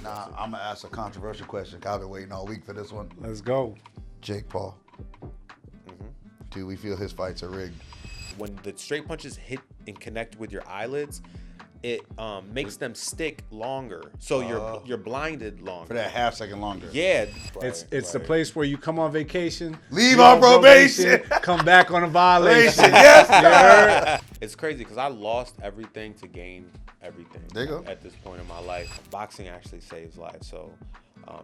Nah, I'm gonna ask a controversial question. I've been waiting all week for this one. Let's go. Jake Paul. Do we feel his fights are rigged? When the straight punches hit and connect with your eyelids, it makes them stick longer, so you're blinded longer For that half second longer. Yeah, It's the place where you come on vacation, Leave on probation. come back on a violation. Yes. It's crazy because I lost everything to gain everything. There you go. At this point in my life, boxing actually saves lives. So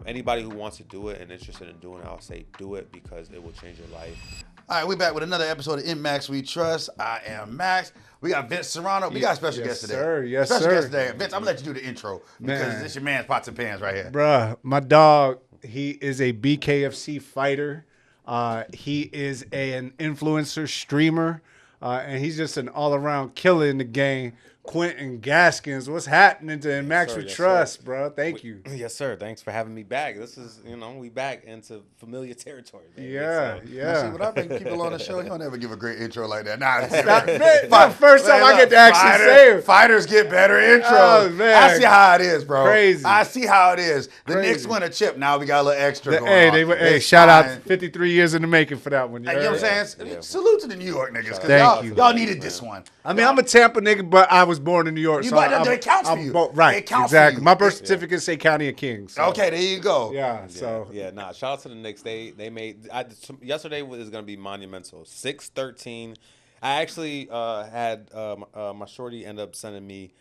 anybody who wants to do it and interested in doing it, I'll say do it because it will change your life. All right, we're back with another episode of In Max We Trust. I am Max. We got Vince Serrano. We got a special guest today. Sir. Yes, special sir. guest today. Vince, I'm gonna let you do the intro because Man. it's your man's pots and pans right here. Bruh, my dog, he is a BKFC fighter. He is an influencer, streamer, and he's just an all-around killer in the game. Quentin Gaskins, what's happening to Max sir, We yes, Trust, sir. bro? Thank you. Yes, sir. Thanks for having me back. This is, we back into familiar territory. Baby. Yeah, So, Now, see, yeah. when I bring people on the show, he don't ever give a great intro like that. Nah, First time I get to actually say it. Fighters get better intros. Oh, man. I see how it is, bro. Crazy. I see how it is. The Crazy. Knicks win a chip. Now we got a little extra going Hey, on. hey, It's shout fine. out 53 years in the making for that one. Hey, you know what I'm saying? Yeah. Salute to the New York niggas. 'Cause Thank you. y'all needed this one. I mean, I'm a Tampa nigga, but I was born in New York. You so might- I'm, it counts for you. Right, It counts for exactly. you. My birth certificate say County of Kings. So. Okay, there you go. Yeah, so. Yeah, nah. Shout out to the Knicks. They made. Yesterday is gonna be monumental. 6-13. I actually had my shorty end up sending me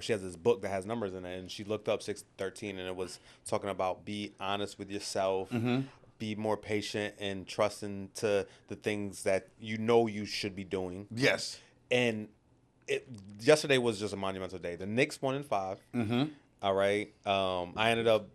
she has this book that has numbers in it, and she looked up 6-13, and it was talking about be honest with yourself, be more patient, and trusting to the things that you should be doing. Yes. And yesterday was just a monumental day. The Knicks 1-5. All right. I ended up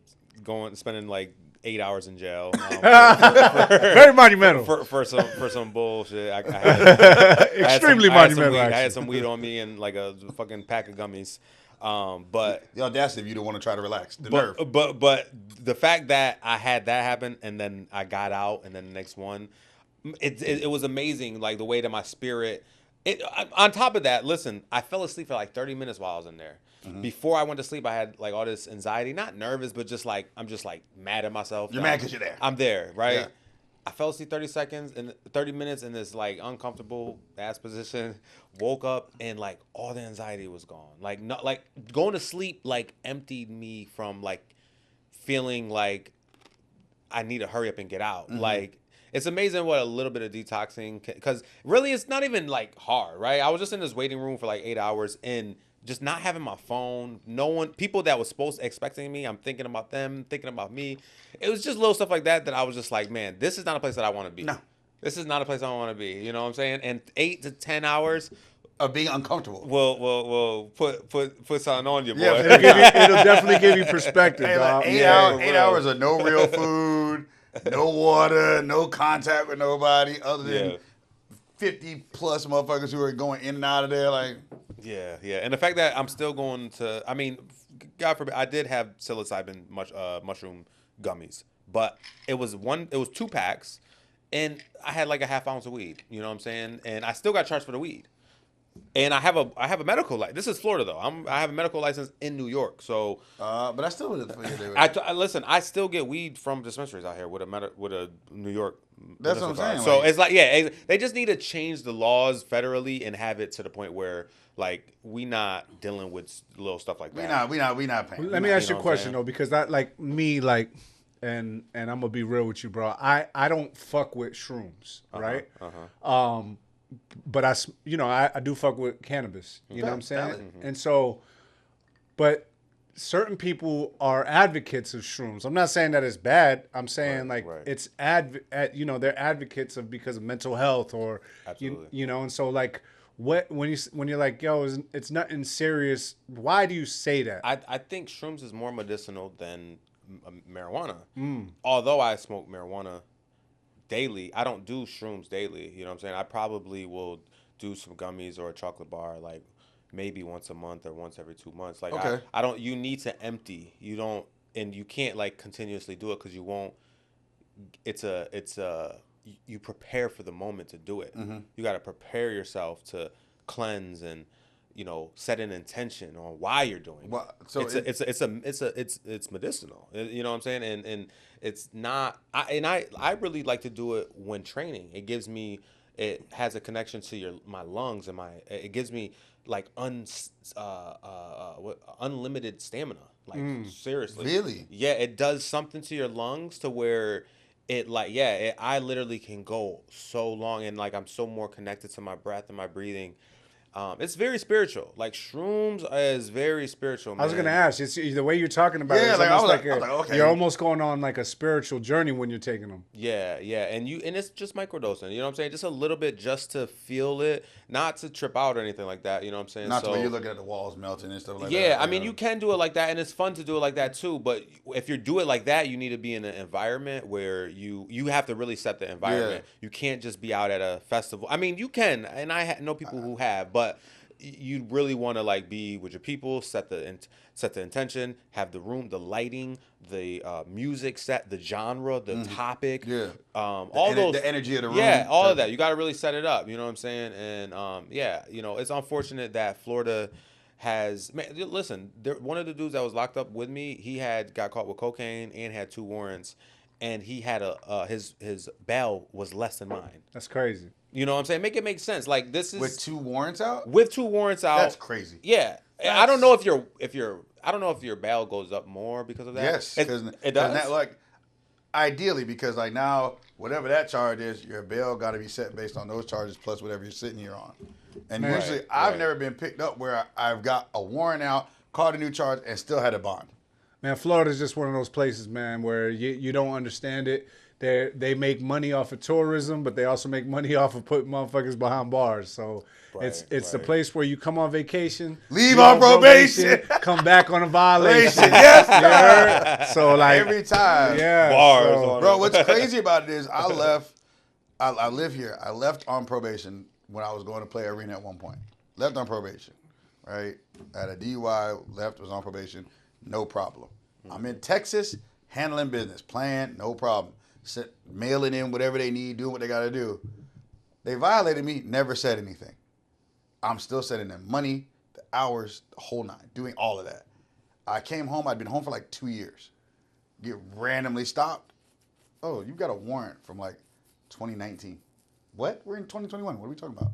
spending like 8 hours in jail. Very monumental. For some bullshit. I had Extremely some monumental, weed. I had actually. some weed on me and like a fucking pack of gummies. But The audacity of you to want to try to relax. The nerve. but the fact that I had that happen and then I got out and then the next one, it was amazing. Like the way that my spirit. On top of that, listen, I fell asleep for like 30 minutes while I was in there. Before I went to sleep, I had like all this anxiety, not nervous, but just like I'm just like mad at myself. You're mad because you're there. I'm there, right? Yeah. I fell asleep 30 minutes in this like uncomfortable ass position. Woke up and like all the anxiety was gone. Like not like going to sleep like emptied me from like feeling like I need to hurry up and get out. Like it's amazing what a little bit of detoxing because really it's not even like hard, right? I was just in this waiting room for like 8 hours and just not having my phone. No one, people that was expecting me, I'm thinking about them, thinking about me. It was just little stuff like that I was just like, man, this is not a place that I want to be. No. This is not a place I want to be. You know what I'm saying? And 8 to 10 hours Of being uncomfortable. will put something on you, boy. Yeah, It'll definitely give you perspective, Hey, dog. like 8 Yeah, hours of no real food, no water, no contact with nobody other than 50 plus motherfuckers who are going in and out of there. Like, Yeah. And the fact that I'm still going to, I mean, God forbid, I did have psilocybin mushroom gummies, but it was 2 packs, and I had like a half ounce of weed. You know what I'm saying? And I still got charged for the weed. And I have a medical license. This is Florida though. I have a medical license in New York. So, but I still would listen. I still get weed from dispensaries out here with a New York. That's what I'm medicinal card. saying, So like- it's like they just need to change the laws federally and have it to the point where like we not dealing with little stuff like that. we not paying. Let me ask you know a what I'm question saying? though, because that like me, like, and I'm gonna be real with you, bro. I don't fuck with shrooms, right? But I do fuck with cannabis. You know what I'm saying? Valid. And so, but certain people are advocates of shrooms. I'm not saying that it's bad. I'm saying Right. it's they're advocates of because of mental health or Absolutely. you know, and so like when you're like, yo, it's nothing serious. Why do you say that? I think shrooms is more medicinal than marijuana. Although I smoke marijuana daily, I don't do shrooms daily. You know what I'm saying? I probably will do some gummies or a chocolate bar like maybe once a month or once every 2 months. Like Okay. I don't. You need to empty. You don't, and you can't like continuously do it because you won't. You prepare for the moment to do it. You got to prepare yourself to cleanse and set an intention on why you're doing Well, it. so It's medicinal. You know what I'm saying? And it's not. I really like to do it when training. It has a connection to my lungs and it gives me like unlimited stamina. Like seriously, really, yeah, it does something to your lungs to where I literally can go so long and like I'm so more connected to my breath and my breathing. It's very spiritual. Like shrooms is very spiritual, man. I was gonna ask. It's the way you're talking about it. Yeah, It's like, almost I was like, okay. You're almost going on like a spiritual journey when you're taking them. Yeah, and it's just microdosing. You know what I'm saying? Just a little bit, just to feel it, not to trip out or anything like that. You know what I'm saying? not to where you're looking at the walls melting and stuff like that. Yeah, I mean, you can do it like that, and it's fun to do it like that too. But if you do it like that, you need to be in an environment where you have to really set the environment. Yeah. You can't just be out at a festival. I mean, you can, and I know people who have, but you really want to like be with your people, set the intention, have the room, the lighting, the music set, the genre, the topic, the energy of the room, all of that. You got to really set it up. You know what I'm saying? And it's unfortunate that Florida has. Man, listen, one of the dudes that was locked up with me, he got caught with cocaine and had 2 warrants, and he had his bail was less than mine. That's crazy. You know what I'm saying? Make it make sense. Like this is with 2 warrants out. With 2 warrants out. That's crazy. Yeah, I don't know if your bail goes up more because of that. Yes, because it does. That, like, ideally, because like now, whatever that charge is, your bail got to be set based on those charges plus whatever you're sitting here on. And usually, I've never been picked up where I've got a warrant out, caught a new charge, and still had a bond. Man, Florida's just one of those places, man, where you don't understand it. They make money off of tourism, but they also make money off of putting motherfuckers behind bars. So it's the place where you come on vacation, leave on probation, come back on a violation. Yes, so like every time, bars. Bro, what's crazy about it is I left. I live here. I left on probation when I was going to play arena at one point. Left on probation, right? I had a DUI. Left, was on probation. No problem. I'm in Texas, handling business, playing, no problem. Mailing in whatever they need, doing what they got to do. They violated me, never said anything. I'm still sending them money, the hours, the whole 9, doing all of that. I came home. I'd been home for like 2 years. Get randomly stopped. Oh, you've got a warrant from like 2019. What? We're in 2021. What are we talking about?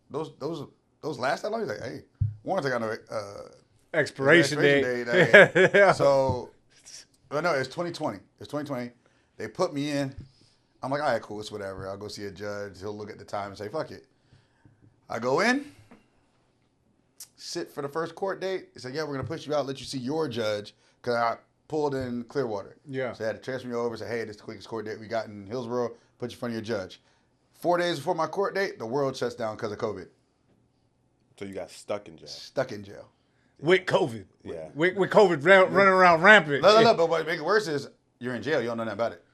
Those last that long? He's like, hey, warrants I got no expiration date. So, no, it's 2020. It's 2020. They put me in. I'm like, all right, cool, it's whatever. I'll go see a judge. He'll look at the time and say, fuck it. I go in, sit for the first court date. He said, yeah, we're going to push you out, let you see your judge, because I pulled in Clearwater. Yeah. So they had to transfer me over, say, hey, this is the quickest court date we got in Hillsborough. Put you in front of your judge. 4 days before my court date, the world shuts down because of COVID. So you got stuck in jail. Stuck in jail. With COVID. Yeah. With COVID running around rampant. No, but what make it worse is you're in jail. You don't know nothing about it.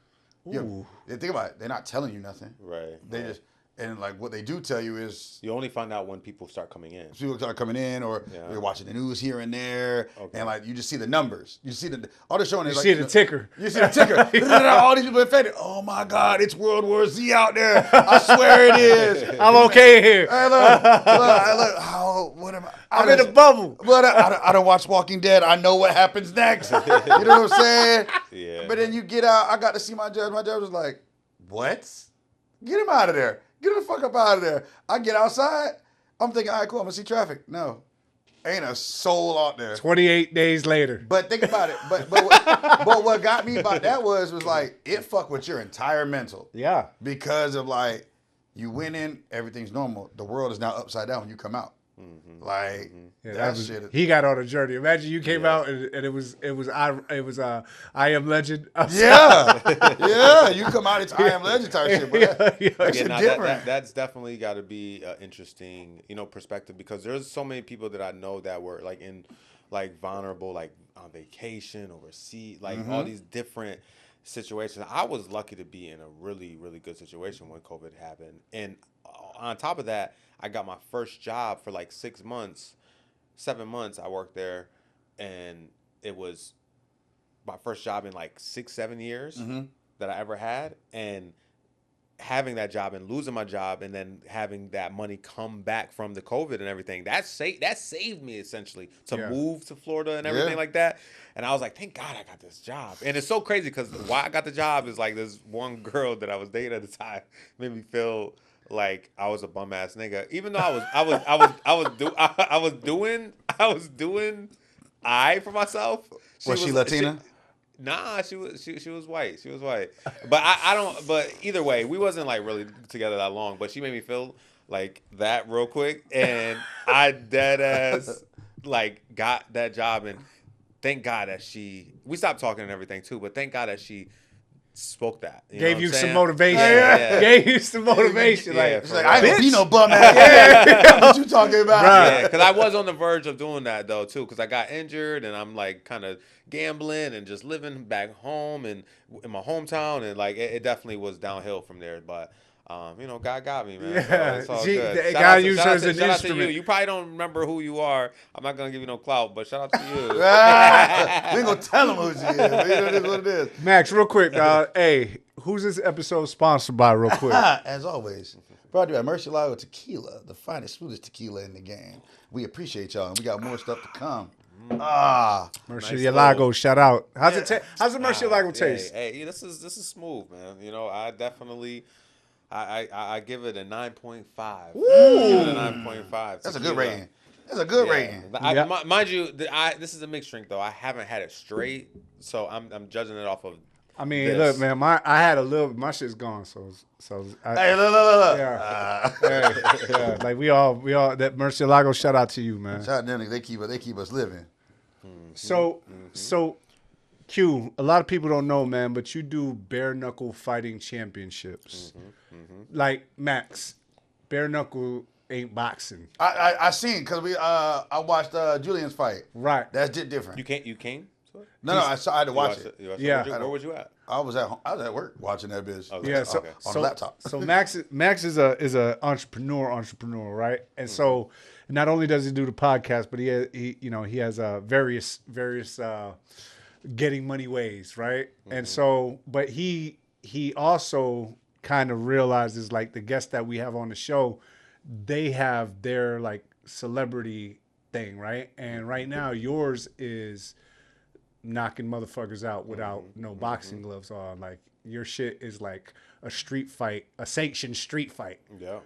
Think about it. They're not telling you nothing. Right. They just, and like what they do tell you is. You only find out when people start coming in. People start coming in, or you're watching the news here and there, and like you just see the numbers. You see all they're showing is you like. See the ticker. You see the ticker. All these people infected. Oh my God, it's World War Z out there. I swear it is. I'm okay here. Hey, look. What am I? I'm in a bubble. But I don't watch Walking Dead. I know what happens next. You know what I'm saying? Yeah. But then you get out. I got to see my judge. My judge was like, what? Get him out of there. Get the fuck up out of there. I get outside. I'm thinking, all right, cool. I'm going to see traffic. No. Ain't a soul out there. 28 days later. But think about it. But what got me about that was like, it fucked with your entire mental. Yeah. Because of like, you went in, everything's normal. The world is now upside down when you come out. Mm-hmm. Like that shit. He got on a journey. Imagine you came out and it was I Am Legend. Yeah. You come out, it's I Am Legend type shit. But that shit different. That's definitely got to be an interesting, perspective, because there's so many people that I know that were like in like vulnerable, like on vacation, overseas, like all these different situations. I was lucky to be in a really, really good situation when COVID happened, and on top of that, I got my first job for like 7 months. I worked there, and it was my first job in like 6-7 years that I ever had. And having that job and losing my job and then having that money come back from the COVID and everything, that saved me essentially to move to Florida and everything like that. And I was like, thank God I got this job. And it's so crazy because why I got the job is like this one girl that I was dating at the time made me feel like I was a bum ass nigga, even though I was doing for myself. Was she Latina? Nah, she was white. She was white. But I don't. But either way, we wasn't like really together that long. But she made me feel like that real quick, and I dead ass like got that job. And thank God that we stopped talking and everything too. But thank God that she spoke that. Gave you some motivation. Yeah. Gave you some motivation. It's like, I ain't gonna be no bum ass. What you talking about? Yeah, because I was on the verge of doing that though too. Because I got injured and I'm like kind of gambling and just living back home and in my hometown, and like it definitely was downhill from there. But God got me, man. Yeah, so it's all good. God used her as an shout instrument. out to you. You probably don't remember who you are. I'm not gonna give you no clout, but shout out to you. We ain't gonna tell him who she is. But it is what it is. Max, real quick, hey, who's this episode sponsored by? Real quick, as always, brought to you by Murcielago Tequila, the finest, smoothest tequila in the game. We appreciate y'all, and we got more stuff to come. Murcielago, shout out. How's the Murcielago taste? Hey, this is smooth, man. I definitely. I give it a 9.5. Give it a 9.5. That's a good rating. That's a good rating. Mind you, this is a mixed drink though. I haven't had it straight, so I'm judging it off of. I mean, look, man, I had a little. My shit's gone, so. Hey, look. Yeah, like we all that Murcielago. Shout out to you, man. Shout out to them. They keep us living. So Q, a lot of people don't know, man, but you do bare knuckle fighting championships. Like Max, bare knuckle ain't boxing. I seen because I watched Julian's fight. Right. That's just different. You came? No, I had to watch it. Yeah. Where was you at? I was at work watching that bitch. Okay. Yeah, on the laptop. So Max is a entrepreneur, right? And so not only does he do the podcast, but he has various getting money ways, right? And so, but he also kind of realizes, like, the guests that we have on the show, they have their like celebrity thing, right? And right now yours is knocking motherfuckers out without no boxing gloves on. Like, your shit is like a street fight, a sanctioned street fight. Yeah.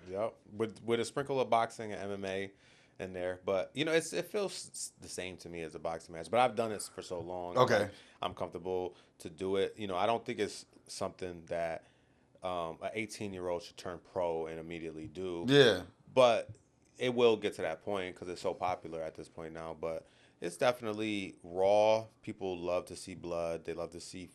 With a sprinkle of boxing and MMA in there, but it feels the same to me as a boxing match. But I've done it for so long. Okay, I'm comfortable to do it. I don't think it's something that an 18-year-old should turn pro and immediately do. Yeah, but it will get to that point because it's so popular at this point now. But it's definitely raw. People love to see blood. They love to see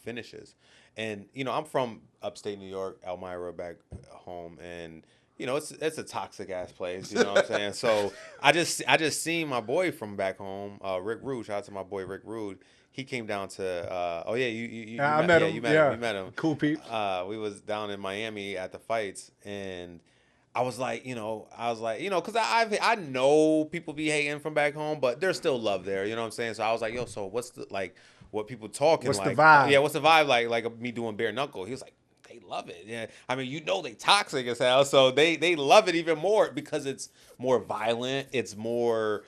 finishes. And I'm from upstate New York, Elmira, back home, and it's a toxic ass place. You know what I'm saying? So I just seen my boy from back home, Rick Rude. Shout out to my boy Rick Rude. He came down to. You met him. You met him. Cool peeps. We was down in Miami at the fights, and I was like, because I know people be hating from back home, but there's still love there. You know what I'm saying? So I was like, so what's the what people talking what's like? The vibe? Yeah, what's the vibe like? Like me doing bare knuckle. He was like, they love it. Yeah, I mean, they toxic as hell, so they love it even more because it's more violent. It's more,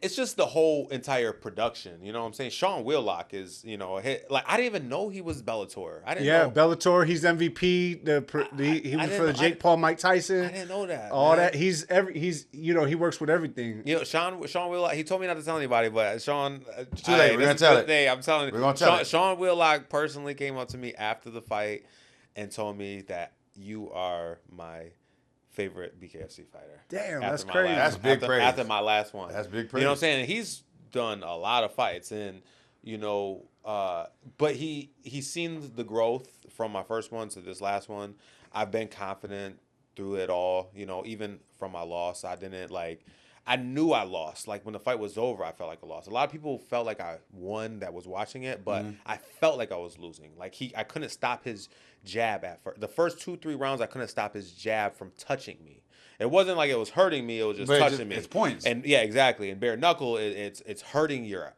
it's just the whole entire production. You know what I'm saying? Sean Whitlock is, like, I didn't even know he was Bellator. I didn't know. Bellator. He's MVP. He was for the Jake Paul, Mike Tyson. I didn't know that. All man. that. He's he works with everything. Sean Whitlock. He told me not to tell anybody, but Sean. Too late. We're gonna tell it. I'm telling you. We're gonna tell it. Sean Whitlock personally came up to me after the fight and told me that you are my favorite BKFC fighter. Damn, that's crazy. That's big praise. After my last one. That's big praise. You know what I'm saying? He's done a lot of fights, and but he's seen the growth from my first one to this last one. I've been confident through it all. Even from my loss, I knew I lost. Like, when the fight was over, I felt like I lost. A lot of people felt like I won that was watching it, but I felt like I was losing. Like, I couldn't stop his jab at first. The first 2-3 rounds, I couldn't stop his jab from touching me. It wasn't like it was hurting me; it was just touching me. It's points. And yeah, exactly. And bare knuckle, it's hurting your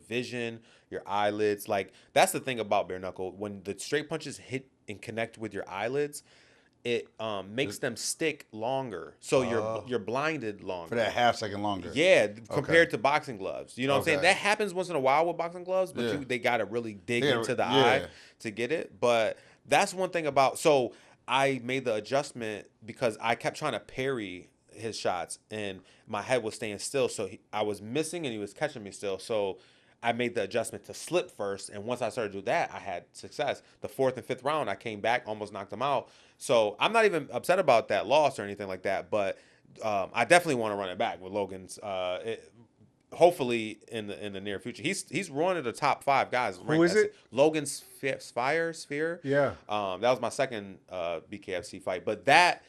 vision, your eyelids. Like, that's the thing about bare knuckle. When the straight punches hit and connect with your eyelids, it makes them stick longer. So you're blinded longer. For that half-second longer. Yeah, compared to boxing gloves. You know what I'm saying? Okay. That happens once in a while with boxing gloves, but they got to really dig into the eye to get it. But that's one thing about... So I made the adjustment because I kept trying to parry his shots, and my head was staying still. So I was missing, and he was catching me still. So I made the adjustment to slip first, and once I started to do that, I had success. The 4th and 5th round, I came back, almost knocked him out. So I'm not even upset about that loss or anything like that, but I definitely want to run it back with Logan's. Hopefully in the near future, he's one of the top 5 guys. Who is it? Logan Sphere. Yeah. That was my second BKFC fight, but that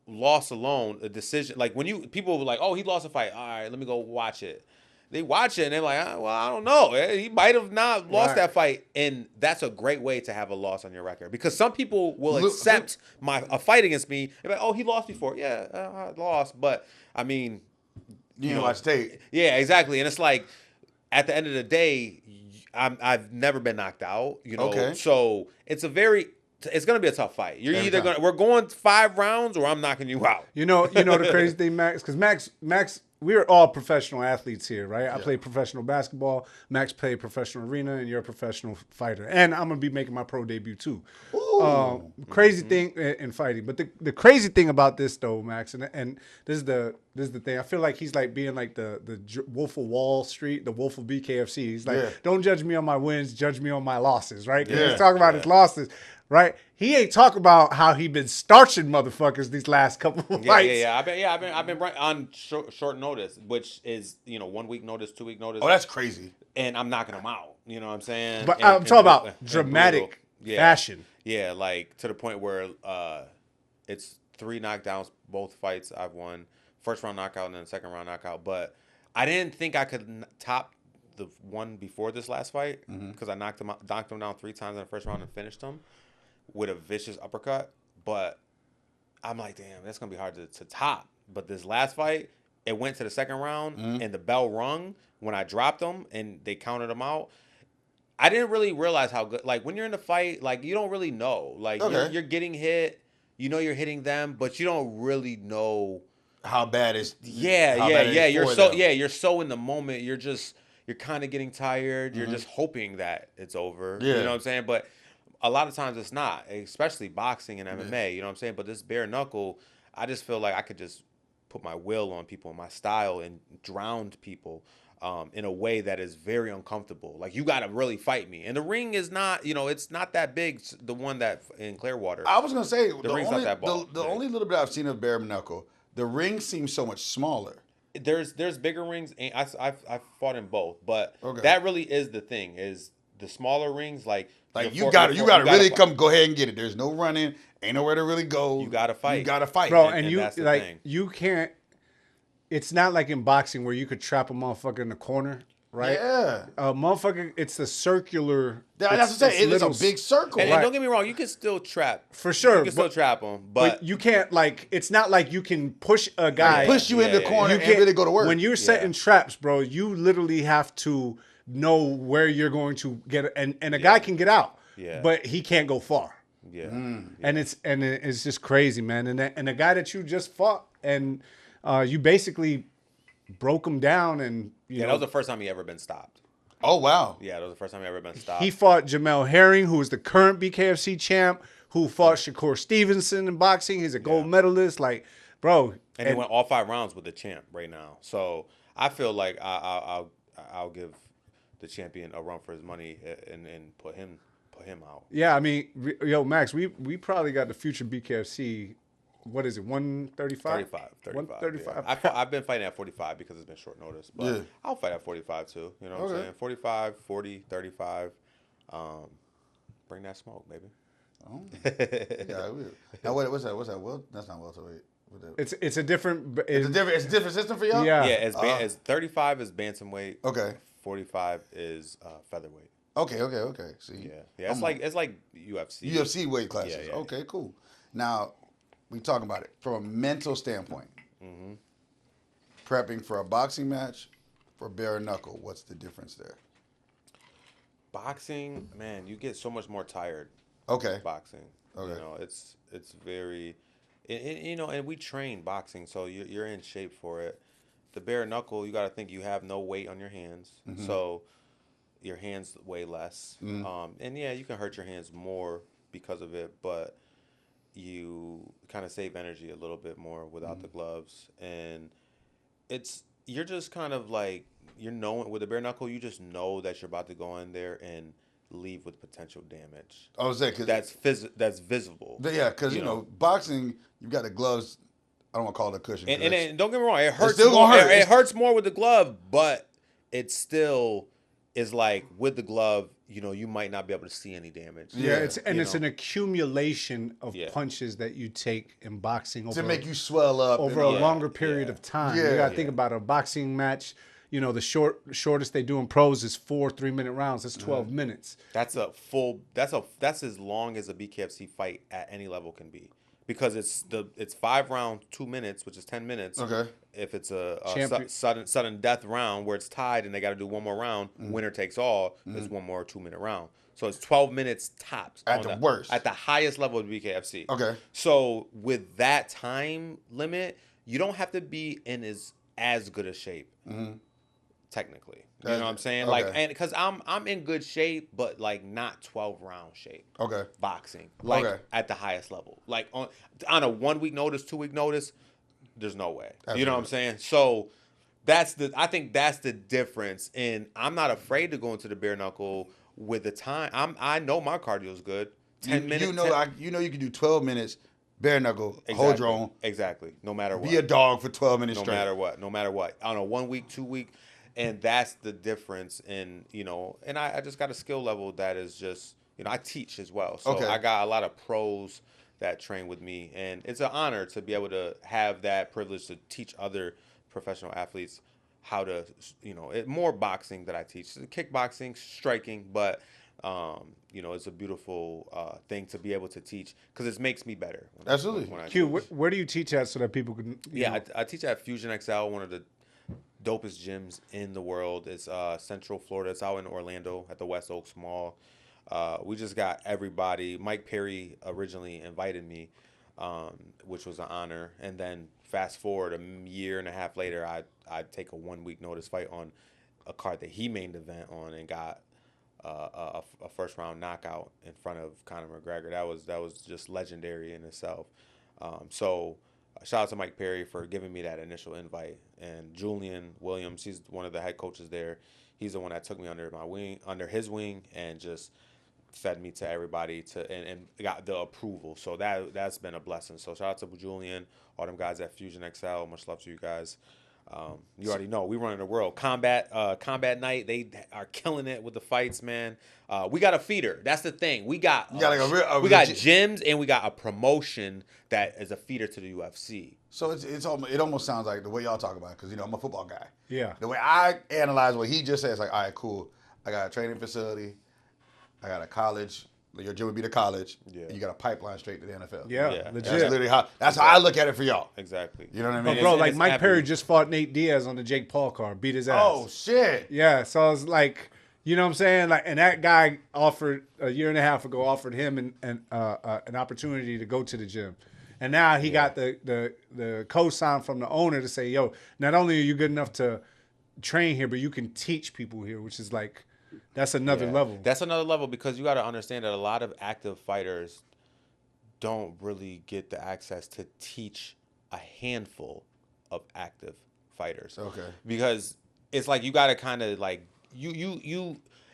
loss alone, a decision. Like when people were like, "Oh, he lost a fight. All right, let me go watch it." They watch it and they're like, well, I don't know. He might have not lost that fight, and that's a great way to have a loss on your record because some people will accept a fight against me. They're like, "Oh, he lost before. Yeah, I lost." But I mean, you didn't watch tape. Yeah, exactly. And it's like at the end of the day, I've never been knocked out. So it's gonna be a tough fight. We're going 5 rounds, or I'm knocking you out. You know the crazy thing, Max, because Max, we're all professional athletes here, right? I play professional basketball. Max played professional arena, and you're a professional fighter. And I'm gonna be making my pro debut too. Crazy thing in fighting, but the crazy thing about this though, Max, and this is the thing. I feel like he's like being like the Wolf of Wall Street, the Wolf of BKFC. He's like, don't judge me on my wins, judge me on my losses, right? He's talking about his losses. Right, he ain't talk about how he been starching motherfuckers these last couple of fights. I've been right on short notice, which is 1 week notice, 2 week notice. Oh, that's crazy. And I'm knocking them out. You know what I'm saying? But I'm talking about dramatic fashion. Yeah, like to the point where it's 3 knockdowns, both fights I've won. First round knockout and then second round knockout. But I didn't think I could top the one before this last fight because I knocked him down 3 times in the first round and finished him with a vicious uppercut, but I'm like, damn, that's gonna be hard to top. But this last fight, it went to the second round, and the bell rung when I dropped him, and they counted him out. I didn't really realize how good. Like when you're in the fight, like you don't really know. Like you're getting hit, you're hitting them, but you don't really know how bad is. You're so in the moment. You're kind of getting tired. You're just hoping that it's over. Yeah. You know what I'm saying? But a lot of times it's not, especially boxing and MMA, you know what I'm saying? But this bare knuckle, I just feel like I could just put my will on people, my style, and drown people in a way that is very uncomfortable. Like, you got to really fight me. And the ring is not, it's not that big, the one that in Clearwater. I was going to say, the ring's not that big. The only little bit I've seen of bare knuckle, the ring seems so much smaller. There's bigger rings, and I've fought in both. But that really is the thing, is the smaller rings, like you gotta really go ahead and get it. There's no running, ain't nowhere to really go. You gotta fight, bro. And you like you can't. It's not like in boxing where you could trap a motherfucker in the corner, right? Yeah, motherfucker. It's the circular. That's what I'm saying. It's a big circle. And don't get me wrong, you can still trap for sure. You can still trap them, but you can't like. It's not like you can push a guy, push you in the corner, and really go to work. When you're setting traps, bro, you literally have to know where you're going to get, and a guy can get out, but he can't go far. And it's just crazy, man. And the guy that you just fought, and you basically broke him down, and that was the first time he ever been stopped. Oh wow! Yeah, that was the first time he ever been stopped. He fought Jamel Herring, who is the current BKFC champ, who fought Shakur Stevenson in boxing. He's a gold medalist, like, bro. And he went all 5 rounds with the champ right now. So I feel like I'll give the champion a run for his money and put him out. Yeah, I mean, Max, we probably got the future BKFC. What is it, 135? 35. 135. Yeah. I've been fighting at 45 because it's been short notice. But I'll fight at 45 too. You know what I'm saying? 45, 40, 35. Bring that smoke, baby. Oh. Now, what's that? Well, that's not welterweight. It's a different. It's a different system for y'all? Yeah. Yeah, it's 35 is bantamweight. Okay. 45 is featherweight. Okay. See. Yeah. It's like UFC. UFC weight classes. Yeah. Okay, cool. Now, we talking about it from a mental standpoint. Prepping for a boxing match, for bare knuckle, what's the difference there? Boxing, man, you get so much more tired. Okay. Boxing. Okay. You know, it's very, you know, and we train boxing, so you're in shape for it. The bare knuckle, you got to think you have no weight on your hands, so your hands weigh less. And yeah, you can hurt your hands more because of it, but you kind of save energy a little bit more without the gloves, and you're just kind of like you're knowing with a bare knuckle, you just know that you're about to go in there and leave with potential damage. I was saying, That's visible. yeah, because you know, boxing, you got the gloves. I don't want to call it a cushion. And don't get me wrong, it hurts still more. gonna hurt. It hurts more with the glove, but it still is like with the glove, you know, you might not be able to see any damage. Yeah, it's know. an accumulation of Yeah. punches that you take in boxing to make you swell up over and a all that. longer period of time. You got to think about a boxing match. You know, the shortest they do in pros is 4 3-minute rounds. That's 12 minutes. That's as long as a BKFC fight at any level can be. Because it's 5 rounds, 2 minutes, which is 10 minutes. Okay. If it's a sudden death round where it's tied and they got to do one more round, winner takes all. There's one more 2-minute round. So it's 12 minutes tops. At the worst. At the highest level of BKFC. Okay. So with that time limit, you don't have to be in as good a shape. Technically, you know what I'm saying? Okay. Like, and because I'm in good shape, but like not 12-round shape. Okay. Boxing, like at the highest level, like on a 1 week notice, 2 week notice, there's no way. Absolutely. You know what I'm saying? So I think that's the difference. And I'm not afraid to go into the bare knuckle with the time. I know my cardio is good. 10 minutes. You know you can do 12 minutes bare knuckle, Exactly. hold your own. Exactly. No matter what. Be a dog for 12 minutes No straight. No matter what. On a 1 week, 2 week. And that's the difference in, you know, and I just got a skill level that is just, you know, I teach as well. So I got a lot of pros that train with me. And it's an honor to be able to have that privilege to teach other professional athletes how to, you know, more boxing that I teach. Kickboxing, striking, but, you know, it's a beautiful thing to be able to teach because it makes me better. Absolutely. Q, where do you teach at so that people can, I teach at Fusion XL, one of the dopest gyms in the world. It's Central Florida. It's out in Orlando at the West Oaks Mall. We just got everybody. Mike Perry originally invited me, which was an honor. And then fast forward a year and a half later, I take a 1 week notice fight on a card that he main event on and got a first round knockout in front of Conor McGregor. That was just legendary in itself. So shout out to Mike Perry for giving me that initial invite, and Julian Williams, he's one of the head coaches there. He's the one that took me under his wing, and just fed me to everybody and got the approval. So that's been a blessing. So shout out to Julian, all them guys at Fusion XL. Much love to you guys. You already know we running the world. Combat night, they are killing it with the fights, man. We got a feeder. That's the thing. We got gyms and we got a promotion that is a feeder to the UFC. So it almost sounds like the way y'all talk about it, because you know I'm a football guy. Yeah. The way I analyze what he just said, it's like, all right, cool. I got a training facility. I got a college. Your gym would be the college. Yeah. And you got a pipeline straight to the NFL. Yeah, That's legit. literally how I look at it for y'all. Exactly. You know what I mean? Bro, like it's Mike Perry happening. just fought Nate Diaz on the Jake Paul card, beat his ass. Oh shit. Yeah, so I was like, you know what I'm saying? Like, and that guy offered a year and a half ago offered him an opportunity to go to the gym. And now he got the co-sign from the owner to say, yo, not only are you good enough to train here, but you can teach people here, which is like, that's another level. That's another level, because you got to understand that a lot of active fighters don't really get the access to teach a handful of active fighters. Okay. Because it's like you got to kind of like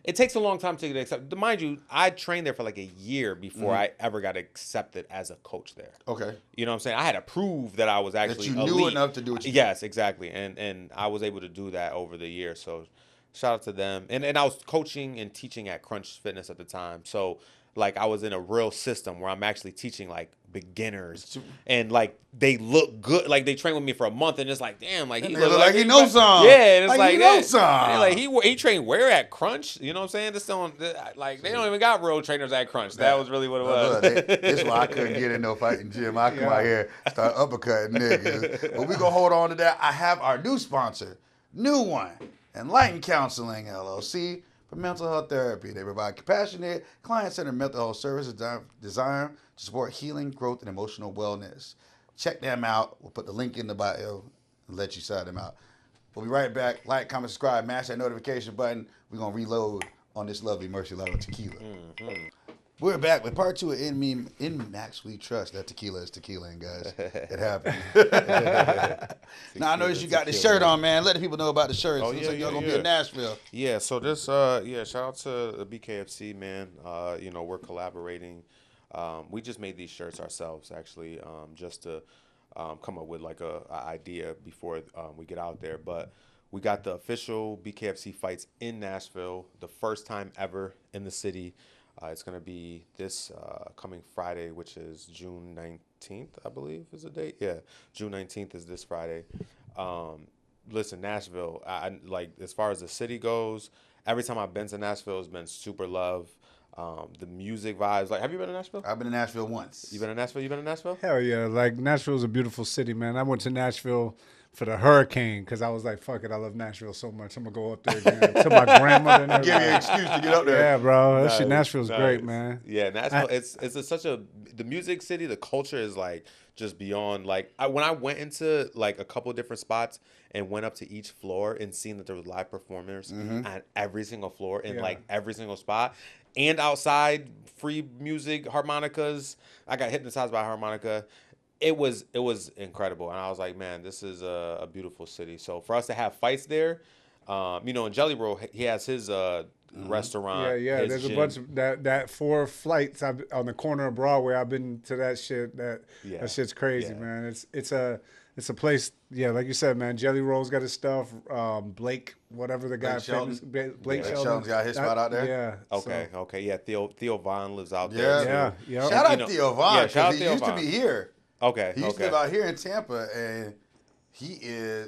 it takes a long time to get accepted. Mind you, I trained there for like a year before I ever got accepted as a coach there. Okay. You know what I'm saying? I had to prove that I was actually That you elite. knew enough to do what you did. Yes, exactly. And I was able to do that over the year. So shout out to them. And I was coaching and teaching at Crunch Fitness at the time. So like I was in a real system where I'm actually teaching like beginners, and like they look good. Like they train with me for a month, and it's like, damn, like he look like he knows something. Yeah, and it's Like like he knows yeah, something. like he trained where at Crunch? You know what I'm saying? This don't like they don't even got real trainers at Crunch. That was really what it was. This is why I couldn't get in no fighting gym. I come out here, start uppercutting niggas. But we gonna hold on to that. I have our new sponsor, new one, Enlighten Counseling LLC. for mental health therapy. They provide compassionate, client-centered mental health services designed to support healing, growth, and emotional wellness. Check them out. We'll put the link in the bio and let you sign them out. We'll be right back. Like, comment, subscribe, mash that notification button. We're going to reload on this lovely Murcielago tequila. We're back with part 2 of In Max We Trust. That tequila is tequila, guys. It happened. Now, I noticed you got the shirt on, man. Let the people know about the shirt. Oh, Looks yeah, like you're yeah, going to be yeah. in Nashville. Yeah, so this, shout out to the BKFC, man. We're collaborating. We just made these shirts ourselves, actually, just to come up with like a idea before we get out there. But we got the official BKFC fights in Nashville, the first time ever in the city. It's going to be this coming Friday, which is June 19th, I believe is the date. Yeah, June 19th is this Friday. Listen, Nashville, I like, as far as the city goes, every time I've been to Nashville, it's been super love. The music vibes. Like, have you been to Nashville? I've been to Nashville once. You been to Nashville? You been to Nashville? Hell yeah. Like, Nashville's a beautiful city, man. I went to Nashville for the hurricane because I was like, fuck it, I love Nashville so much. I'm going to go up there again to my grandmother and Give you an everybody. excuse to get up there. Yeah, bro. That Nice, shit, Nashville's nice. great, man. Yeah, Nashville. The music city. The culture is like just beyond. Like, when I went into like a couple different spots and went up to each floor and seen that there was live performers at every single floor in like every single spot, and outside free music, harmonicas. I got hypnotized by a harmonica. It was incredible, and I was like, man, this is a beautiful city. So for us to have fights there, in Jelly Roll, he has his restaurant. Yeah. his There's gym. a bunch of that 4 flights on the corner of Broadway. I've been to that shit. That shit's crazy, Yeah. man. It's a place. Yeah, like you said, man. Jelly Roll's got his stuff. Blake, whatever the guy, Blake Shelton. Blake Shelton. Shelton's got his spot out there? Yeah. Okay. Yeah, Theo Vaughn lives out Yeah. there. too. Yeah. Shout out You know, Theo Vaughn, yeah, shout out because he Theo used to Von. be here. Okay. He used to live out here in Tampa, and he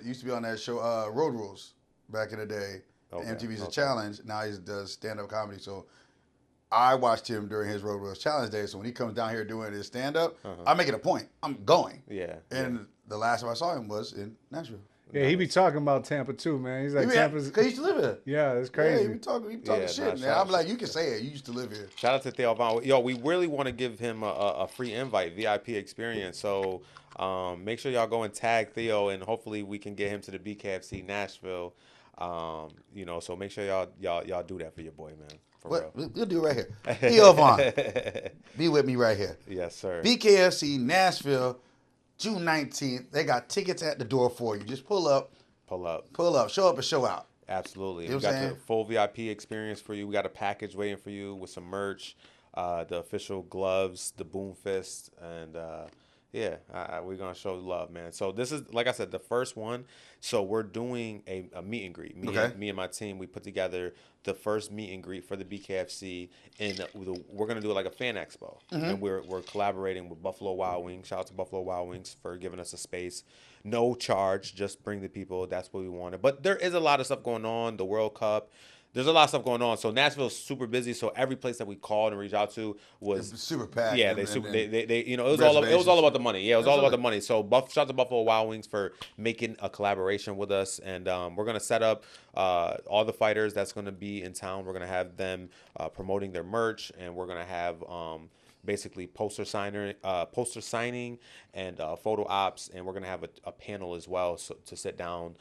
used to be on that show Road Rules back in the day. Okay, MTV's A okay. Challenge. Now he does stand-up comedy. So I watched him during his Road Rules Challenge days. So when he comes down here doing his stand-up, I make it a point. I'm going. Yeah. And the last time I saw him was in Nashville. Yeah, he be talking about Tampa too, man. He's like Tampa's. Because he used to live here. Yeah, it's Yeah, crazy. he be talking Yeah, shit, nah, man. shout I'm out- like, you can say it. You used to live here. Shout out to Theo Vaughn. Yo, we really want to give him a free invite, VIP experience. So make sure y'all go and tag Theo, and hopefully we can get him to the BKFC Nashville. So make sure y'all do that for your boy, man. For real. We'll do it right here. Theo Vaughn, be with me right here. Yes, sir. BKFC Nashville, June 19th. They got tickets at the door for you. Just pull up, Pull up. show up and show out. Absolutely. You know We what I'm got the saying? full VIP experience for you. We got a package waiting for you with some merch, the official gloves, the boom fist, and we're gonna show love, man. So this is, like I said, the first one. So we're doing a meet and greet. Me and my team, we put together the first meet and greet for the BKFC, and we're gonna do it like a fan expo, and we're collaborating with Buffalo Wild Wings. Shout out to Buffalo Wild Wings for giving us a space. No charge, just bring the people. That's what we wanted. But there is a lot of stuff going on. The World Cup. There's a lot of stuff going on. So Nashville's super busy. So every place that we called and reached out to was It's super packed. Yeah, and- they and- super. and They it was all about the money. Yeah, it was all about the money. So shout out to Buffalo Wild Wings for making a collaboration with us, and we're gonna set up all the fighters that's gonna be in town. We're gonna have them promoting their merch, and we're gonna have basically poster signing and photo ops, and we're gonna have a panel as well, so to sit down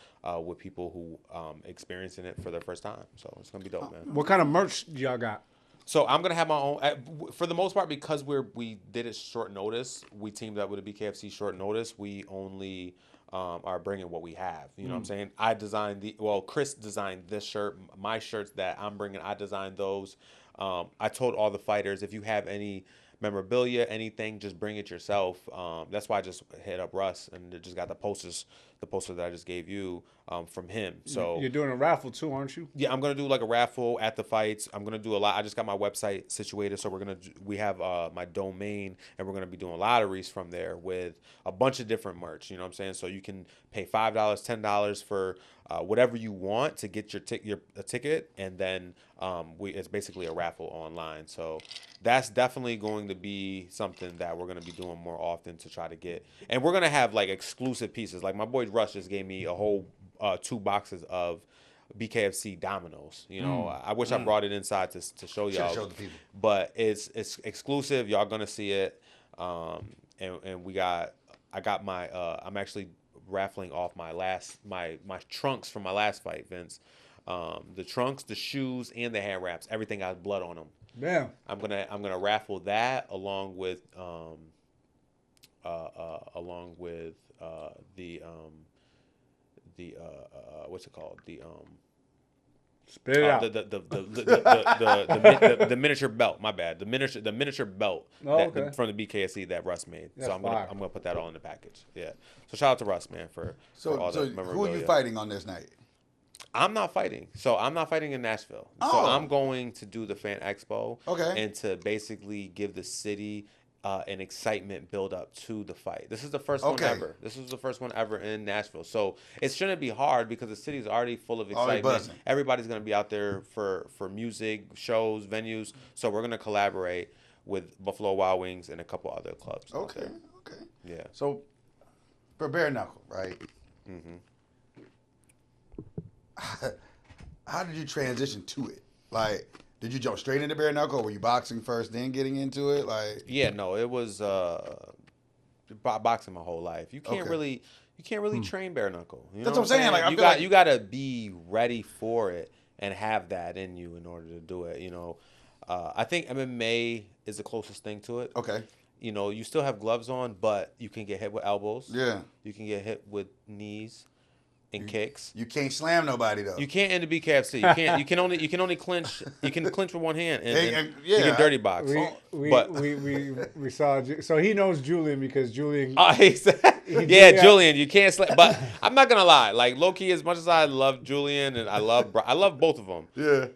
with people who experiencing it for their first time. So it's gonna be dope, man. What kind of merch y'all got? So I'm gonna have my own, for the most part, because we did it short notice. We teamed up with a BKFC short notice. We only are bringing what we have. You know what I'm saying? I designed Chris designed this shirt. My shirts that I'm bringing, I designed those. I told all the fighters, if you have any memorabilia, anything, just bring it yourself. That's why I just hit up Russ and just got the poster that I just gave you from him. So You're doing a raffle too, aren't you? yeah, I'm gonna do like a raffle at the fights. I'm gonna do a lot. I just got my website situated, so we have my domain, and we're gonna be doing lotteries from there with a bunch of different merch. You know what I'm saying? So you can pay $5, $10 for whatever you want to get a ticket, and then it's basically a raffle online. So that's definitely going to be something that we're gonna be doing more often to try to get, and we're gonna have like exclusive pieces. Like my boy Rush just gave me a whole 2 boxes of BKFC Domino's. You know, I wish I brought it inside to show y'all. Showed the people. But it's exclusive. Y'all gonna see it. And I got my I'm actually raffling off my trunks from my last fight, Vince. The trunks, the shoes, and the hand wraps. Everything has blood on them. Damn. I'm gonna raffle that along with the what's it called, Spit it out. the miniature belt. My bad. The miniature belt from the BKSC that Russ made. That's so I'm gonna put that all in the package. Yeah. So shout out to Russ, man, for all so that memorabilia. who are you fighting on this night? I'm not fighting. So I'm not fighting in Nashville. So I'm going to do the Fan Expo. Okay. And to basically give the city an excitement build up to the fight. This is the first one ever. This was the first one ever in Nashville. So it shouldn't be hard because the city is already full of excitement. Everybody's going to be out there for music, shows, venues. So we're going to collaborate with Buffalo Wild Wings and a couple other clubs. Okay. Yeah. So for bare knuckle, right? Mm-hmm. How did you transition to it? Like, did you jump straight into bare knuckle, or were you boxing first, then getting into it? Like, yeah, no, it was boxing my whole life. You can't really train bare knuckle. You That's know what I'm saying. Like, you got to be ready for it and have that in you in order to do it. You know, I think MMA is the closest thing to it. okay, You know, you still have gloves on, but you can get hit with elbows. yeah, You can get hit with knees and kicks. you can't slam nobody though. You can't in the BKFC. You can't. You can only clinch. You can clinch with one hand and you can dirty box. We saw. So he knows Julian because Julian. Julian. You can't slam. But I'm not gonna lie. Like low key, as much as I love Julian and I love both of them. Yeah.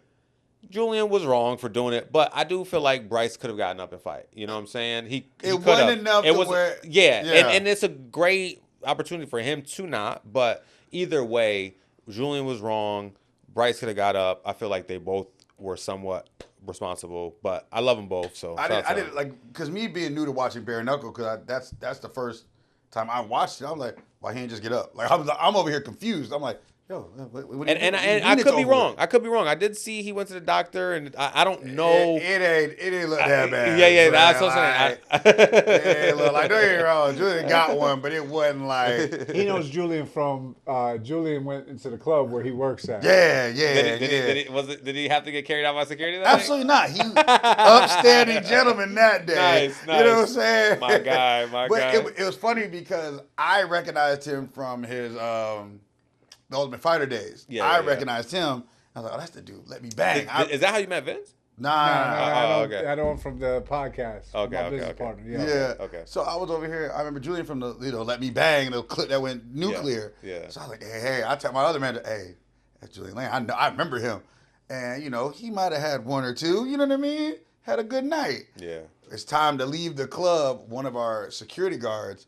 Julian was wrong for doing it, but I do feel like Bryce could have gotten up and fight. You know what I'm saying? He wasn't enough. And it's a great opportunity for him to not. But either way, Julian was wrong. Bryce could have got up. I feel like they both were somewhat responsible, but I love them both. So I did like because me being new to watching bare knuckle because that's the first time I watched it. I'm like, why he didn't just get up? Like I'm over here confused. I'm like, yo, what and I could be wrong. I could be wrong. I did see he went to the doctor, and I don't know. It ain't look that bad. Yeah. That's what I'm saying. It look like don't get me wrong. Julian got one, but it wasn't like he knows Julian from. Julian went into the club where he works at. Yeah. Did he have to get carried out by security? Absolutely not. He upstanding gentleman that day. Nice. You know what I'm saying? My guy. But it was funny because I recognized him from his the Ultimate Fighter days. I recognized him. I was like, oh, that's the dude. Let me bang. Is that how you met Vince? Nah. I know him from the podcast. Okay. Business partner. Yeah. Okay. So I was over here. I remember Julian from the Let Me Bang, the clip that went nuclear. Yeah. So I was like, hey. I tell my other man, hey, that's Julian Lane. I remember him. And, he might have had one or two. You know what I mean? Had a good night. Yeah. It's time to leave the club. One of our security guards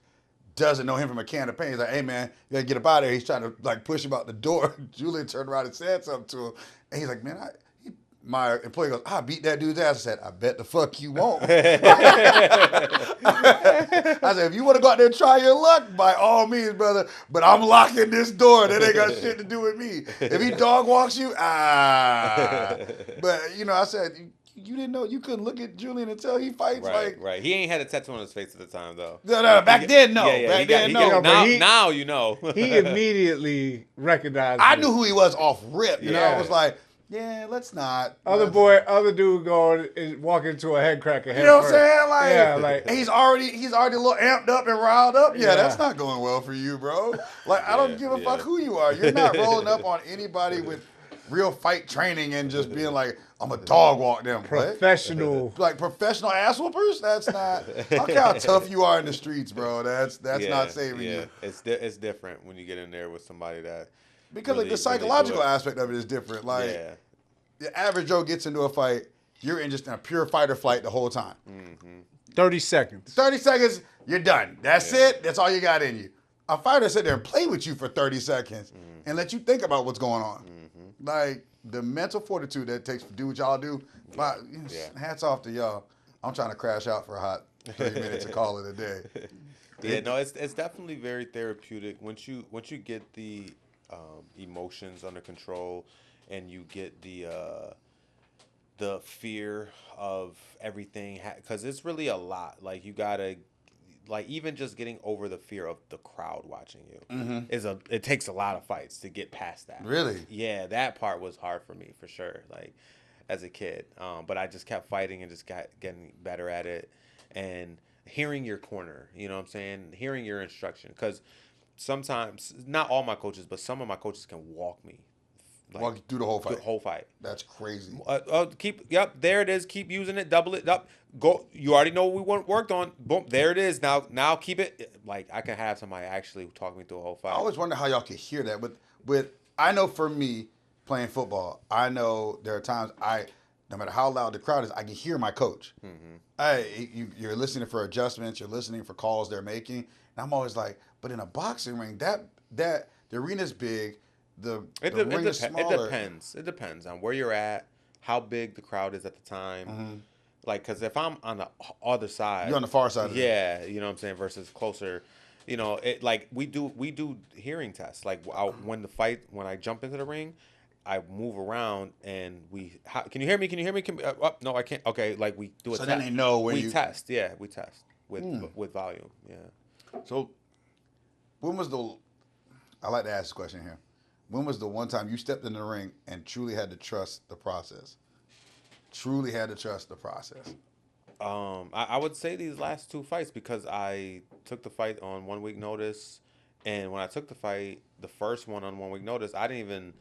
doesn't know him from a can of paint. He's like, hey, man, you got to get up out of here. He's trying to, push him out the door. Julian turned around and said something to him. And he's like, man, my employee goes, I beat that dude's ass. I said, I bet the fuck you won't. I said, if you want to go out there and try your luck, by all means, brother. But I'm locking this door. That ain't got shit to do with me. If he dog walks you, But, I said, you didn't know, you couldn't look at Julian until he fights. Right. He ain't had a tattoo on his face at the time, though. No, back then, no. Back then, no. Now you know. He immediately recognized I knew who he was off rip. I was like, yeah, let's not. Other dude going and walking into a head cracker. You know what I'm saying? He's already a little amped up and riled up. Yeah, that's not going well for you, bro. I don't give a fuck who you are. You're not rolling up on anybody with real fight training and just being like, I'm a dog walk them. Professional. Like professional ass whoopers? That's not. Look how tough you are in the streets, bro. That's not saving you. It's different when you get in there with somebody that. Because the psychological aspect of it is different. The average Joe gets into a fight, you're in just a pure fight or flight the whole time. Mm-hmm. 30 seconds. 30 seconds, you're done. That's it. That's all you got in you. A fighter sit there and play with you for 30 seconds and let you think about what's going on. Mm-hmm. The mental fortitude that it takes to do what y'all do, hats off to y'all. I'm trying to crash out for a hot 30 minutes and call it a day. Yeah, no, it's definitely very therapeutic once you get the emotions under control, and you get the fear of everything, because it's really a lot. Like, you gotta, like, even just getting over the fear of the crowd watching you it takes a lot of fights to get past that. Really? Yeah, that part was hard for me for sure. Like, as a kid, but I just kept fighting and just getting better at it, and hearing your corner. You know what I'm saying? Hearing your instruction, because sometimes, not all my coaches, but some of my coaches can walk me. Like, Walk through the whole fight. The whole fight. That's crazy. Yep, there it is. Keep using it. Double it up. Go. You already know what we worked on. Boom, there it is. Now keep it. Like, I can have somebody actually talk me through a whole fight. I always wonder how y'all can hear that. With I know for me playing football, I know there are times no matter how loud the crowd is, I can hear my coach. You're listening for adjustments. You're listening for calls they're making. And I'm always like, but in a boxing ring, the arena's big. The ring is smaller. It depends on where you're at, how big the crowd is at the time. Like, because if I'm on the other side, you're on the far side. Of it. You know what I'm saying, versus closer. You know, like we do hearing tests. Like, when I jump into the ring, I move around and can you hear me? Can you hear me? No, I can't. Okay, like, we do a test. So then they know when we test. Yeah, we test with volume. Yeah. So when was I like to ask this question here. When was the one time you stepped in the ring and truly had to trust the process? Truly had to trust the process. I would say these last two fights, because I took the fight on 1 week notice, and when I took the fight, the first one on 1 week notice, I didn't even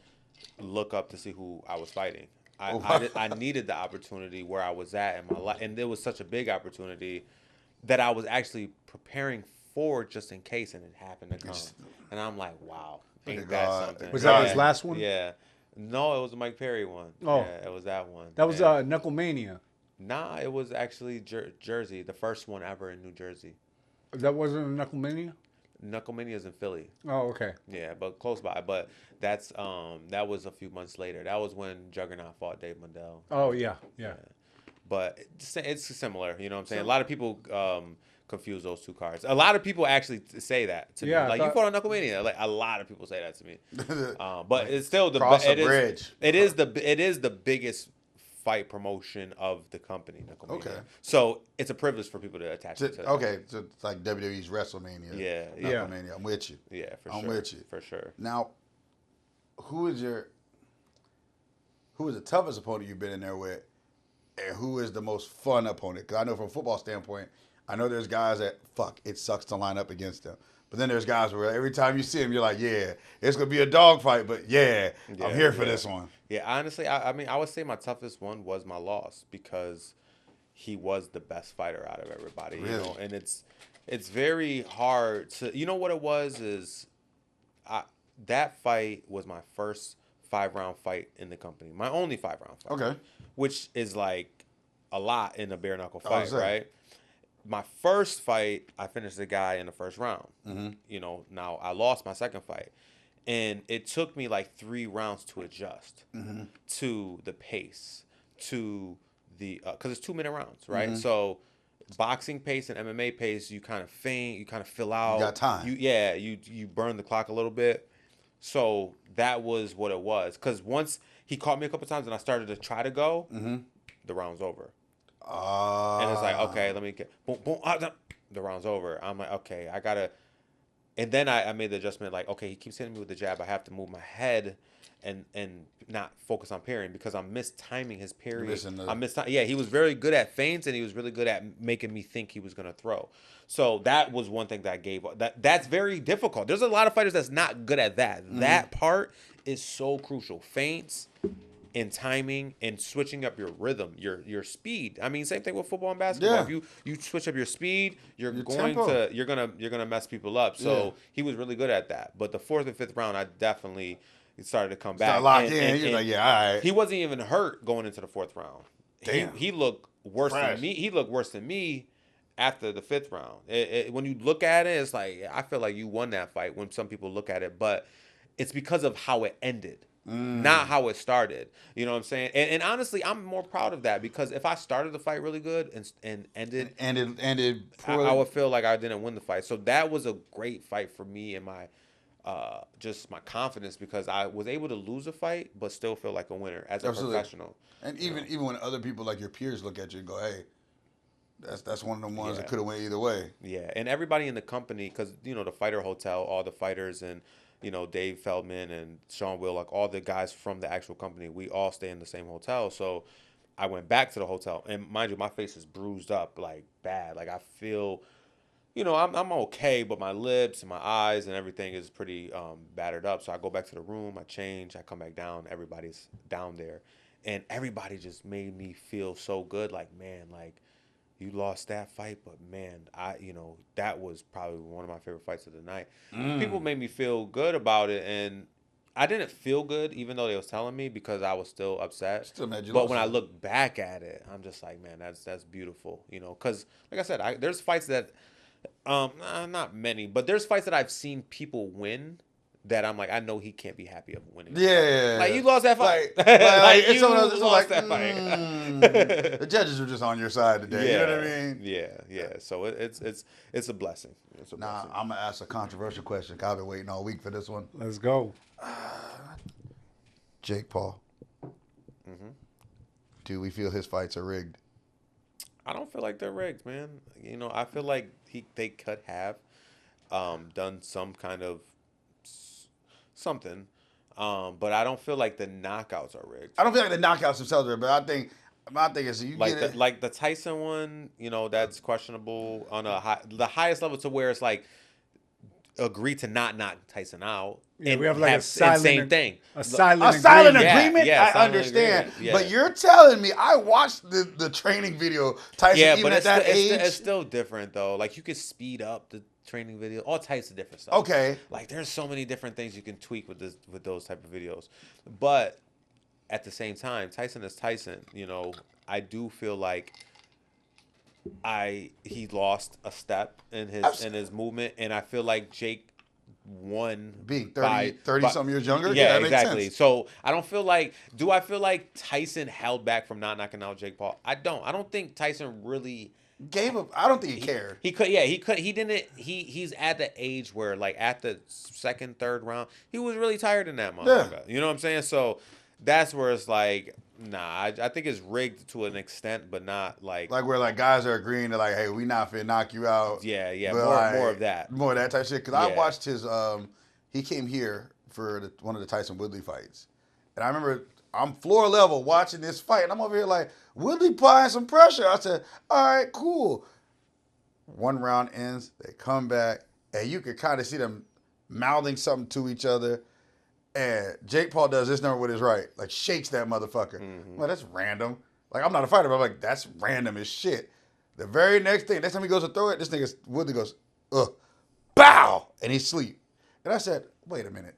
look up to see who I was fighting. I needed the opportunity where I was at in my life, and it was such a big opportunity that I was actually preparing for, just in case, and it happened to come. And I'm like, wow. Ain't that something? Was that his last one? Yeah. No, it was the Mike Perry one. Oh. Yeah, it was that one. That was Knucklemania. Nah, it was actually Jersey, the first one ever in New Jersey. That wasn't a Knucklemania? Knucklemania is in Philly. Oh, okay. Yeah, but close by. But that was a few months later. That was when Juggernaut fought Dave Mundell. Oh, yeah. But it's similar, you know what I'm saying? A lot of people confuse those two cards. A lot of people actually say that to me. Like, you fought on Knucklemania. Like, a lot of people say that to me. But it's still bridge. It is the biggest fight promotion of the company, Knucklemania. Okay. So it's a privilege for people to attach it to. Okay, so it's like WWE's WrestleMania. Yeah. Knucklemania. I'm with you. Yeah, for sure. I'm with you. For sure. Now, who is the toughest opponent you've been in there with, and who is the most fun opponent? Because I know from a football standpoint, I know there's guys that, it sucks to line up against them. But then there's guys where every time you see them, you're like, yeah, it's going to be a dogfight, but I'm here for this one. Yeah, honestly, I mean, I would say my toughest one was my loss, because he was the best fighter out of everybody. Really? You know, and it's very hard to, you know what it was is, that fight was my first 5-round fight in the company. My only 5-round fight. Okay. Which is like a lot in a bare knuckle fight, right? My first fight, I finished the guy in the first round. You know, now I lost my second fight. And it took me like 3 rounds to adjust to the pace, to the, because it's 2-minute rounds, right? So boxing pace and MMA pace, you kind of feint, you kind of fill out. You got time. You burn the clock a little bit. So that was what it was. Because once he caught me a couple times and I started to try to go, the round's over. And it's like, okay, let me get boom, boom. The round's over. I'm like, okay, I gotta. And then I made the adjustment, like, okay, he keeps hitting me with the jab. I have to move my head and not focus on parrying, because I'm mistiming his parry. Yeah, he was very good at feints, and he was really good at making me think he was gonna throw. So that was one thing that I gave up. That's very difficult. There's a lot of fighters that's not good at that. That part is so crucial. Feints and timing and switching up your rhythm, your speed. I mean, same thing with football and basketball. Yeah. If you switch up your speed, you're tempo. gonna mess people up. So he was really good at that. But the 4th and 5th round, I definitely started to come back. Locked in. You're like, yeah, all right. He wasn't even hurt going into the 4th round. Damn. He looked worse than me. He looked worse than me after the 5th round. When you look at it, it's like, I feel like you won that fight when some people look at it, but it's because of how it ended. Not how it started. You know what I'm saying? And honestly, I'm more proud of that, because if I started the fight really good and ended ended I would feel like I didn't win the fight. So that was a great fight for me and my just my confidence because I was able to lose a fight but still feel like a winner as a professional. And even when other people like your peers look at you and go, "Hey, that's one of them ones that could have went either way." Yeah, and everybody in the company, because the Fighter Hotel, all the fighters and Dave Feldman and Sean Willock, all the guys from the actual company, we all stay in the same hotel. So I went back to the hotel, and mind you, my face is bruised up like bad. Like I feel, I'm okay, but my lips and my eyes and everything is pretty battered up. So I go back to the room, I change, I come back down. Everybody's down there, and everybody just made me feel so good. Like, man, like. You lost that fight, but man, that was probably one of my favorite fights of the night. People made me feel good about it, and I didn't feel good, even though they was telling me because I was still upset. Still mad you but lost when I it. look back at it, I'm just like, man, that's beautiful, because like I said, there's fights that, not many, but there's fights that I've seen people win. That I'm like, I know he can't be happy of winning. Yeah. Like, you lost that fight. Like, you it's lost that fight. The judges are just on your side today. You know what I mean? Yeah. So it's a blessing. It's a blessing. I'm going to ask a controversial question. I've been waiting all week for this one. Let's go. Jake Paul. Do we feel his fights are rigged? I don't feel like they're rigged, man. I feel like they could have done some kind of something, but I don't feel like the knockouts are rigged. I don't feel like the knockouts themselves are rigged, but I think my thing is you like get it. Like the Tyson one, that's questionable on the highest level to where it's like agree to not knock Tyson out. Yeah, and we have like a silent same thing. A silent agreement. Yeah, I silent understand, agreement. Yeah. but you're telling me I watched the training video. Tyson, Yeah, even but at that age, it's still different though. Like you could speed up the training video, all types of different stuff. Okay. Like there's so many different things you can tweak with those type of videos, but at the same time, Tyson is Tyson. I do feel like he lost a step in his movement, and I feel like Jake won being 30 some years younger. Yeah, that exactly. Makes sense. So I don't feel like. Do I feel like Tyson held back from not knocking out Jake Paul? I don't think Tyson really gave up. I don't think he cared. He could. Yeah, he could. He didn't. He's at the age where, like, at the second, third round, he was really tired in that motherfucker. Yeah. You know what I'm saying? So that's where it's like, nah. I think it's rigged to an extent, but not like where like guys are agreeing to like, hey, we not finna knock you out. Yeah. But More of that. More of that type of shit. Because Yeah. I watched his. He came here for one of the Tyson Woodley fights, and I remember I'm floor level watching this fight, and I'm over here like Woodley applying some pressure. I said, all right, cool. One round ends, they come back, and you could kind of see them mouthing something to each other. And Jake Paul does this number with his right, like shakes that motherfucker. Well, that's random. Like, I'm not a fighter, but I'm like, that's random as shit. The very next time he goes to throw it, this nigga Woodley goes, bow, and he's asleep. And I said, wait a minute.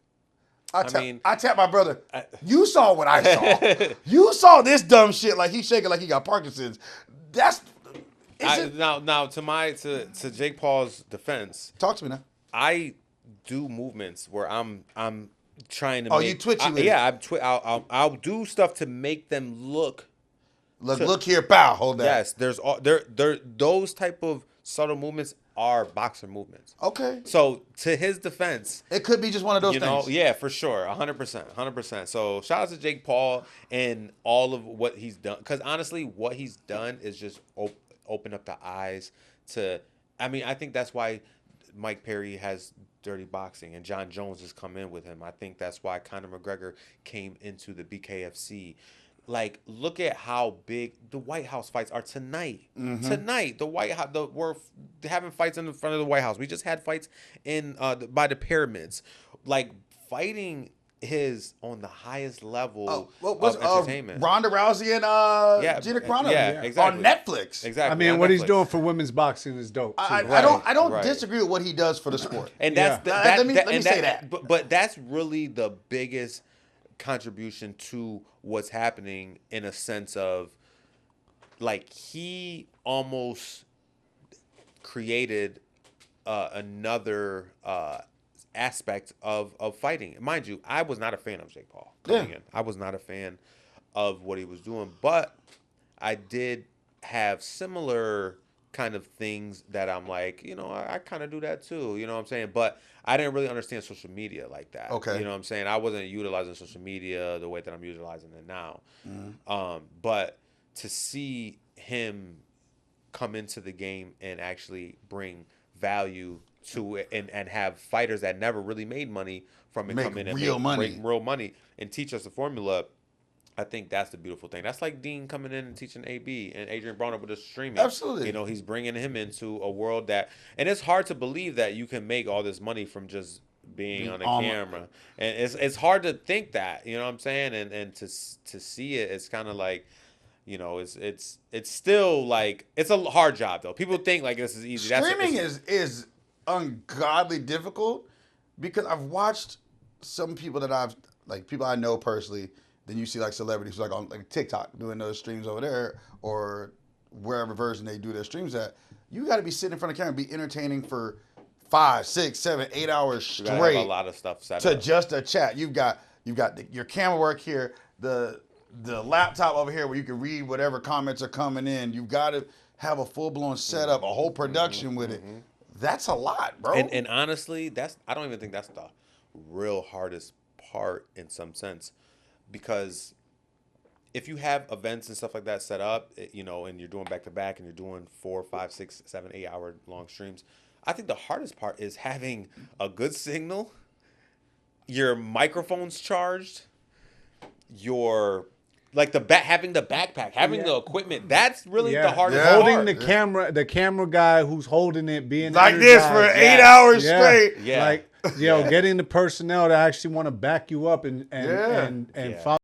I tapped my brother. You saw what I saw. You saw this dumb shit like he's shaking like he got Parkinson's. Now to Jake Paul's defense. Talk to me now. I do movements where I'm trying to. Oh, you twitchy with it. Yeah, I'll do stuff to make them look. Look here, pow, hold that. Yes, there's those type of subtle movements are boxer movements. Okay. So to his defense, it could be just one of those things. Yeah, for sure, 100%. So shout out to Jake Paul and all of what he's done. Because honestly, what he's done is just open up the eyes to. I mean, I think that's why Mike Perry has Dirty Boxing and John Jones has come in with him. I think that's why Conor McGregor came into the BKFC. Like, look at how big the White House fights are tonight. Mm-hmm. Tonight, the White House, we're having fights in front of the White House. We just had fights in by the pyramids. Like, fighting is on the highest level of entertainment. Ronda Rousey and Gina Carano exactly. on Netflix. Exactly. I mean, what he's doing for women's boxing is dope. I don't disagree with what he does for the sport. And let me say that. But that's really the biggest contribution to what's happening, in a sense of, like, he almost created another aspect of fighting. Mind you, I was not a fan of Jake Paul coming in. I was not a fan of what he was doing, but I did have similar kind of things that I'm like, I kind of do that too. You know what I'm saying? But I didn't really understand social media like that. Okay. You know what I'm saying? I wasn't utilizing social media the way that I'm utilizing it now. Mm-hmm. But to see him come into the game and actually bring value to it and have fighters that never really made money from it Make come in and real money. make real money and teach us the formula. I think that's the beautiful thing. That's like Dean coming in and teaching AB and Adrian Broner with the streaming. Absolutely. He's bringing him into a world that, and it's hard to believe that you can make all this money from just being on a camera. And it's hard to think that, you know what I'm saying? And to see it, it's kind of like, it's still like, it's a hard job though. People think like this is easy. Streaming is ungodly difficult because I've watched some people that people I know personally. Then you see like celebrities like on like TikTok doing those streams over there or wherever version they do their streams at. You got to be sitting in front of the camera and be entertaining for 5, 6, 7, 8 hours straight. You gotta have a lot of stuff set to up. just a chat. You've got your camera work here, the laptop over here where you can read whatever comments are coming in. You've got to have a full blown setup, a whole production with it. That's a lot, bro. And honestly, I don't even think that's the real hardest part in some sense. Because if you have events and stuff like that set up, and you're doing back to back and you're doing 4, 5, 6, 7, 8 hour long streams, I think the hardest part is having a good signal, your microphone's charged, having the backpack, having the equipment. That's really the hardest part. Holding the camera guy who's holding it, being like this for 8 hours straight. Yeah. Like, getting the personnel to actually want to back you up and follow